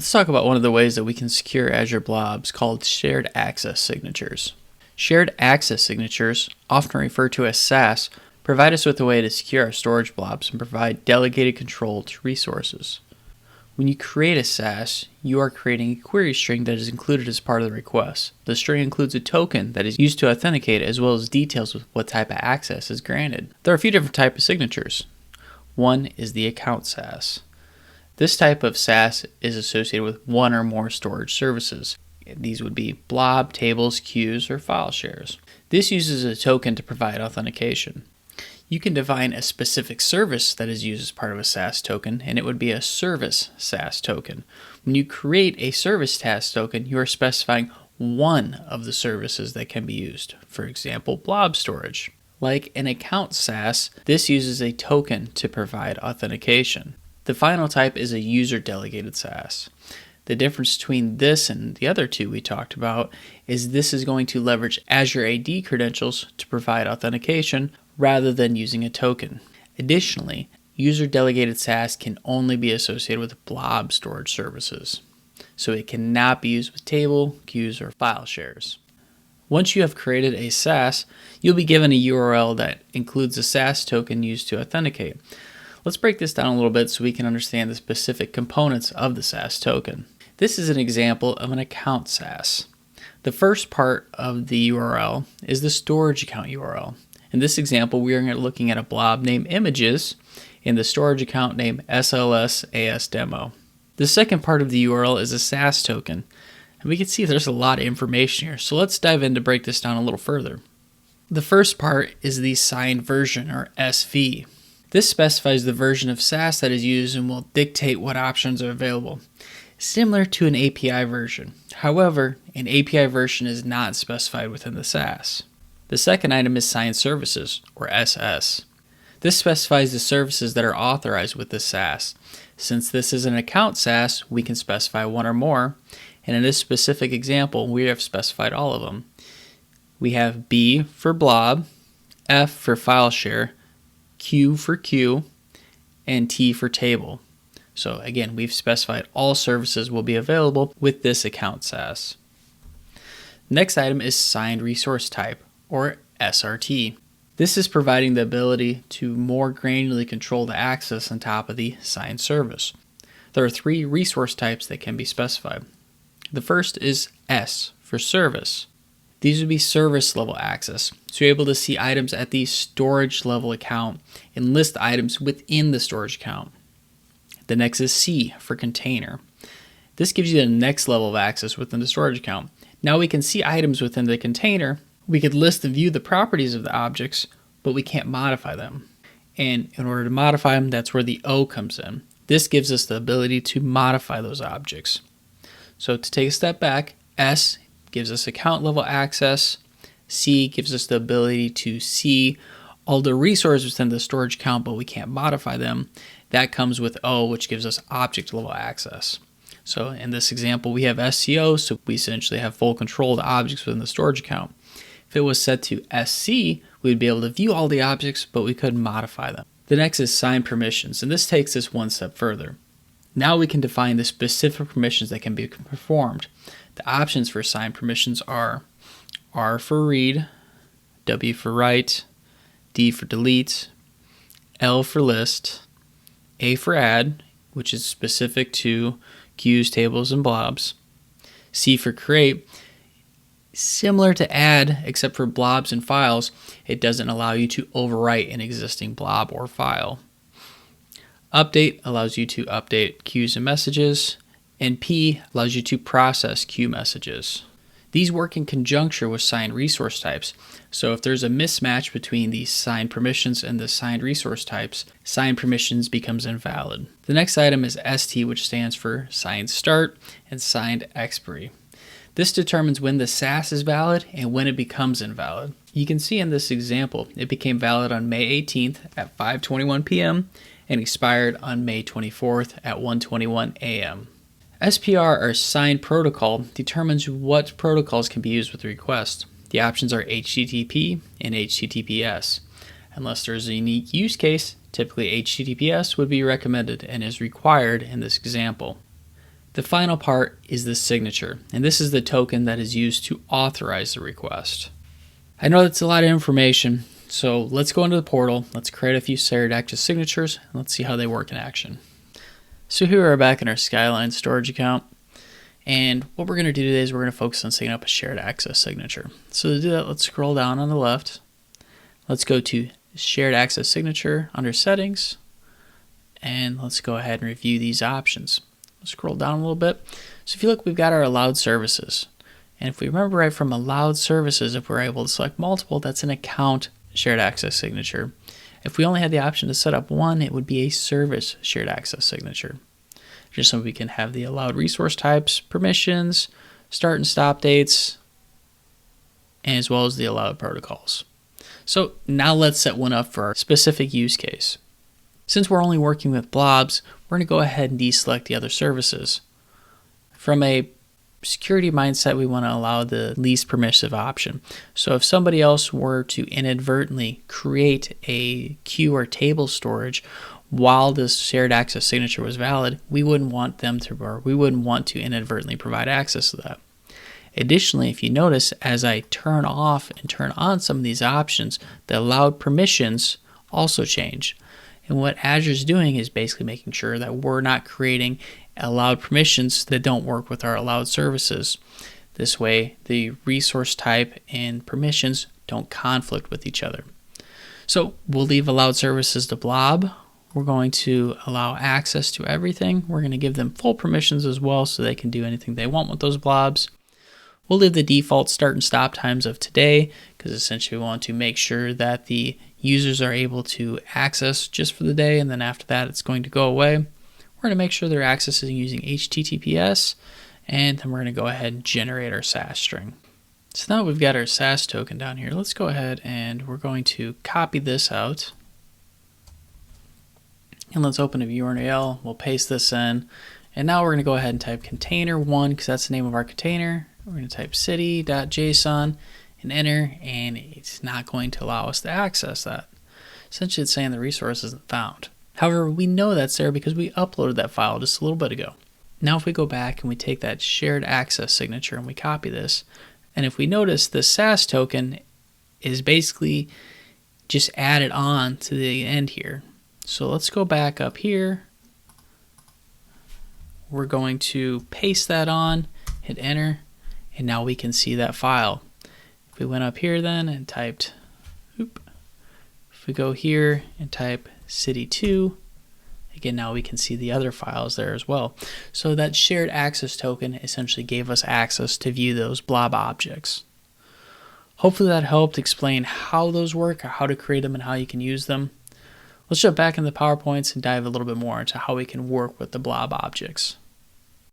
Let's talk about one of the ways that we can secure Azure blobs called shared access signatures. Shared access signatures, often referred to as SAS, provide us with a way to secure our storage blobs and provide delegated control to resources. When you create a SAS, you are creating a query string that is included as part of the request. The string includes a token that is used to authenticate as well as details with what type of access is granted. There are a few different types of signatures. One is the account SAS. This type of SAS is associated with one or more storage services. These would be blob, tables, queues, or file shares. This uses a token to provide authentication. You can define a specific service that is used as part of a SAS token, and it would be a service SAS token. When you create a service SAS token, you are specifying one of the services that can be used. For example, blob storage. Like an account SAS, this uses a token to provide authentication. The final type is a user-delegated SAS. The difference between this and the other two we talked about is this is going to leverage Azure AD credentials to provide authentication rather than using a token. Additionally, user-delegated SAS can only be associated with blob storage services, so it cannot be used with table, queues, or file shares. Once you have created a SAS, you'll be given a URL that includes a SAS token used to authenticate. Let's break this down a little bit so we can understand the specific components of the SAS token. This is an example of an account SAS. The first part of the URL is the storage account URL. In this example, we are looking at a blob named images in the storage account named SLS AS demo. The second part of the URL is a SAS token. And we can see there's a lot of information here, so let's dive in to break this down a little further. The first part is the signed version, or SV. This specifies the version of SAS that is used and will dictate what options are available, similar to an API version. However, an API version is not specified within the SAS. The second item is signed services, or SS. This specifies the services that are authorized with the SAS. Since this is an account SAS, we can specify one or more, and in this specific example, we have specified all of them. We have B for blob, F for file share, Q for queue, and T for table. So again, we've specified all services will be available with this account SAS. Next item is signed resource type, or SRT. This is providing the ability to more granularly control the access on top of the signed service. There are three resource types that can be specified. The first is S for service. These would be service level access, so you're able to see items at the storage level account and list items within the storage account. The next is C for container. This gives you the next level of access within the storage account. Now we can see items within the container. We could list and view the properties of the objects, but we can't modify them. And in order to modify them, that's where the O comes in. This gives us the ability to modify those objects. So to take a step back, S gives us account level access. C gives us the ability to see all the resources within the storage account, but we can't modify them. That comes with O, which gives us object level access. So in this example, we have SCO, so we essentially have full control of the objects within the storage account. If it was set to SC, we'd be able to view all the objects, but we couldn't modify them. The next is signed permissions, and this takes us one step further. Now we can define the specific permissions that can be performed. The options for signed permissions are R for read, W for write, D for delete, L for list, A for add, which is specific to queues, tables, and blobs, C for create. Similar to add, except for blobs and files, it doesn't allow you to overwrite an existing blob or file. Update allows you to update queues and messages, and P allows you to process queue messages. These work in conjunction with signed resource types, so if there's a mismatch between the signed permissions and the signed resource types, signed permissions becomes invalid. The next item is ST, which stands for signed start and signed expiry. This determines when the SAS is valid and when it becomes invalid. You can see in this example, it became valid on May 18th at 5:21 p.m. and expired on May 24th at 1:21 a.m. SPR, or signed protocol, determines what protocols can be used with the request. The options are HTTP and HTTPS. Unless there's a unique use case, typically HTTPS would be recommended and is required in this example. The final part is the signature, and this is the token that is used to authorize the request. I know that's a lot of information, so let's go into the portal, let's create a few shared access signatures, and let's see how they work in action. So here we are back in our Skyline storage account, and what we're going to do today is we're going to focus on setting up a shared access signature. So to do that, let's scroll down on the left, let's go to shared access signature under settings, and let's go ahead and review these options. Scroll down a little bit. So if you look, we've got our allowed services. And if we remember right from allowed services, if we're able to select multiple, that's an account shared access signature. If we only had the option to set up one, it would be a service shared access signature. Just so we can have the allowed resource types, permissions, start and stop dates, as well as the allowed protocols. So now let's set one up for our specific use case. Since we're only working with blobs, we're going to go ahead and deselect the other services. From a security mindset, we want to allow the least permissive option. So if somebody else were to inadvertently create a queue or table storage while this shared access signature was valid, we wouldn't want to inadvertently provide access to that. Additionally, if you notice, as I turn off and turn on some of these options, the allowed permissions also change. And what Azure's doing is basically making sure that we're not creating allowed permissions that don't work with our allowed services. This way, the resource type and permissions don't conflict with each other. So we'll leave allowed services to blob. We're going to allow access to everything. We're going to give them full permissions as well so they can do anything they want with those blobs. We'll leave the default start and stop times of today because essentially we want to make sure that the users are able to access just for the day, and then after that it's going to go away. We're going to make sure they're accessing using HTTPS, and then we're going to go ahead and generate our SAS string. So now we've got our SAS token down here. Let's go ahead and we're going to copy this out. And let's open a URL. We'll paste this in. And now we're going to go ahead and type container1 because that's the name of our container. We're going to type city.json and enter, and it's not going to allow us to access that. Essentially, it's saying the resource isn't found. However, we know that's there because we uploaded that file just a little bit ago. Now if we go back and we take that shared access signature and we copy this, and if we notice the SAS token is basically just added on to the end here. So let's go back up here. We're going to paste that on, hit enter, and now we can see that file. If we went up here then and typed, if we go here and type city2, again, now we can see the other files there as well. So that shared access token essentially gave us access to view those blob objects. Hopefully that helped explain how those work, how to create them, and how you can use them. Let's jump back in the PowerPoints and dive a little bit more into how we can work with the blob objects.